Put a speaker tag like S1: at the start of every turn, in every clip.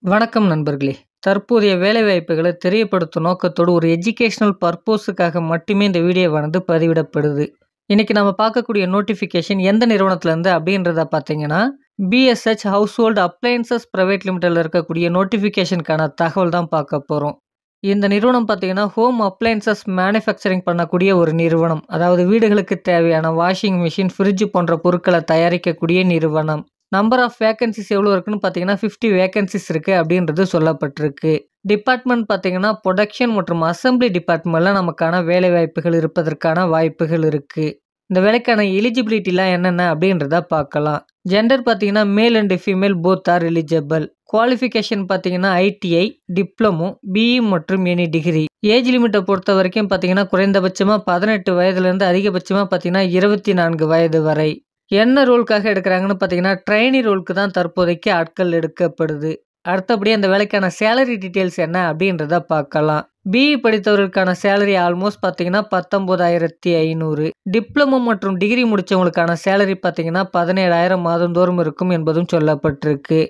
S1: வணக்கம் நண்பர்களே! தற்போதைய வேலைவாய்ப்புகள தெரியப்படுத்தும் நோக்கத்தோடு ஒரு எஜுகேஷனல் பர்ப்போஸுக்காக மட்டுமே இந்த வீடியோவானது பதிவிடப்படுது. இன்னைக்கு நம்ம பார்க்கக்கூடிய நோட்டிஃபிகேஷன் எந்த நிறுவனத்திலருந்து அப்படின்றத பார்த்தீங்கன்னா, பிஎஸ்ஹெச் ஹவுஸ்ஹோல்ட் அப்ளையன்சஸ் பிரைவேட் லிமிடெட்ல இருக்கக்கூடிய நோட்டிஃபிகேஷனுக்கான தகவல் தான் பார்க்க போறோம். இந்த நிறுவனம் பார்த்தீங்கன்னா, ஹோம் அப்ளையன்சஸ் மேனுஃபேக்சரிங் பண்ணக்கூடிய ஒரு நிறுவனம். அதாவது வீடுகளுக்கு தேவையான வாஷிங் மிஷின், ஃப்ரிட்ஜ் போன்ற பொருட்கள தயாரிக்கக்கூடிய நிறுவனம். நம்பர் ஆஃப் வேக்கன்சிஸ் எவ்வளோ இருக்குன்னு பார்த்தீங்கன்னா, 50 வேக்கன்சிஸ் இருக்கு அப்படின்றது சொல்லப்பட்டிருக்கு. டிபார்ட்மெண்ட் பார்த்தீங்கன்னா, புரொடக்ஷன் மற்றும் அசெம்பிளி டிபார்ட்மெண்ட்ல நமக்கான வேலைவாய்ப்புகள் இருப்பதற்கான வாய்ப்புகள் இருக்கு. இந்த வேலைக்கான எலிஜிபிலிட்டிலாம் என்னென்ன அப்படின்றத பார்க்கலாம். ஜெண்டர் பார்த்தீங்கன்னா, male and female both are eligible. Qualification பார்த்தீங்கன்னா, ஐடிஐ, டிப்ளமோ, பிஇ மற்றும் எனி டிகிரி. ஏஜ் லிமிட்டை பொறுத்த வரைக்கும் பார்த்தீங்கன்னா, குறைந்தபட்சமா 18 வயதுலேருந்து அதிகபட்சமா பார்த்தீங்கன்னா 24 வயது வரை. என்ன ரோலுக்காக எடுக்கிறாங்கன்னு பார்த்தீங்கன்னா, ட்ரெய்னி ரோலுக்கு தான் தற்போதைக்கு ஆட்கள் எடுக்கப்படுது. அடுத்தபடி அந்த வேலைக்கான சேலரி டீட்டெயில்ஸ் என்ன அப்படின்றத பார்க்கலாம். பிஇ படித்தவர்களுக்கான சேலரி ஆல்மோஸ்ட் பார்த்தீங்கன்னா 19,500. டிப்ளமோ மற்றும் டிகிரி முடித்தவங்களுக்கான சேலரி பார்த்தீங்கன்னா 17,000 மாதந்தோறும் இருக்கும் என்பதும் சொல்லப்பட்டிருக்கு.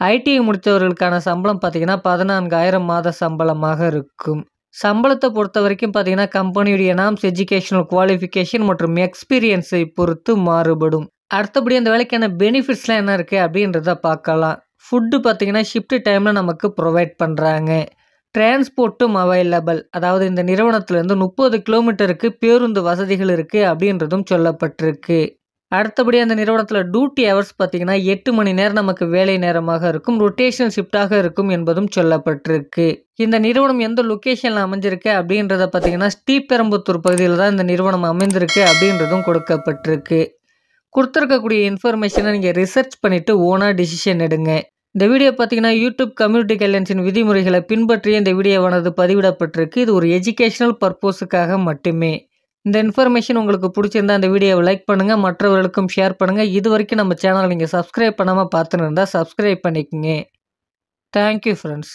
S1: ஐடிஐ முடித்தவர்களுக்கான சம்பளம் பார்த்தீங்கன்னா 14,000 மாத சம்பளமாக இருக்கும். சம்பளத்தை பொறுத்த வரைக்கும் பார்த்தீங்கன்னா, கம்பெனியுடைய நாம்ஸ், எஜுகேஷனல் குவாலிஃபிகேஷன் மற்றும் எக்ஸ்பீரியன்ஸை பொறுத்து மாறுபடும். அடுத்தபடி அந்த வேலைக்கான பெனிஃபிட்ஸ்லாம் என்ன இருக்குது அப்படின்றத பார்க்கலாம். ஃபுட்டு பார்த்தீங்கன்னா, ஷிஃப்ட் டைமில் நமக்கு ப்ரொவைட் பண்ணுறாங்க. டிரான்ஸ்போர்ட்டும் அவைலபிள். அதாவது இந்த நிறுவனத்திலேருந்து 30 கிலோமீட்டருக்கு பேருந்து வசதிகள் இருக்குது அப்படின்றதும் சொல்லப்பட்டிருக்கு. அடுத்தபடி அந்த நிறுவனத்தில் டியூட்டி ஹவர்ஸ் பார்த்தீங்கன்னா 8 மணி நேரம் நமக்கு வேலை நேரமாக இருக்கும். ரொட்டேஷனல் ஷிஃப்டாக இருக்கும் என்பதும் சொல்லப்பட்டிருக்கு. இந்த நிறுவனம் எந்த லொக்கேஷனில் அமைஞ்சிருக்கு அப்படின்றத பார்த்தீங்கன்னா, ஸ்ரீபெரும்புத்தூர் பகுதியில் தான் இந்த நிறுவனம் அமைந்திருக்கு அப்படின்றதும் கொடுக்கப்பட்டிருக்கு. கொடுத்துருக்கக்கூடிய இன்ஃபர்மேஷனை நீங்கள் ரிசர்ச் பண்ணிவிட்டு ஓனாக டிசிஷன் எடுங்க. இந்த வீடியோ பார்த்தீங்கன்னா, யூடியூப் கம்யூனிட்டி கைட்லைன்ஸின் விதிமுறைகளை பின்பற்றிய இந்த வீடியோவானது பதிவிடப்பட்டிருக்கு. இது ஒரு எஜுகேஷனல் பர்ப்போஸுக்காக மட்டுமே. இந்த இன்ஃபர்மேஷன் உங்களுக்கு பிடிச்சிருந்தா இந்த வீடியோவை லைக் பண்ணுங்கள், மற்றவர்களுக்கும் ஷேர் பண்ணுங்கள். இது வரைக்கும் நம்ம சேனலை நீங்கள் சப்ஸ்கிரைப் பண்ணாமல் பார்த்துன்னு இருந்தால் சப்ஸ்கிரைப் பண்ணிக்கோங்க. Thank you friends.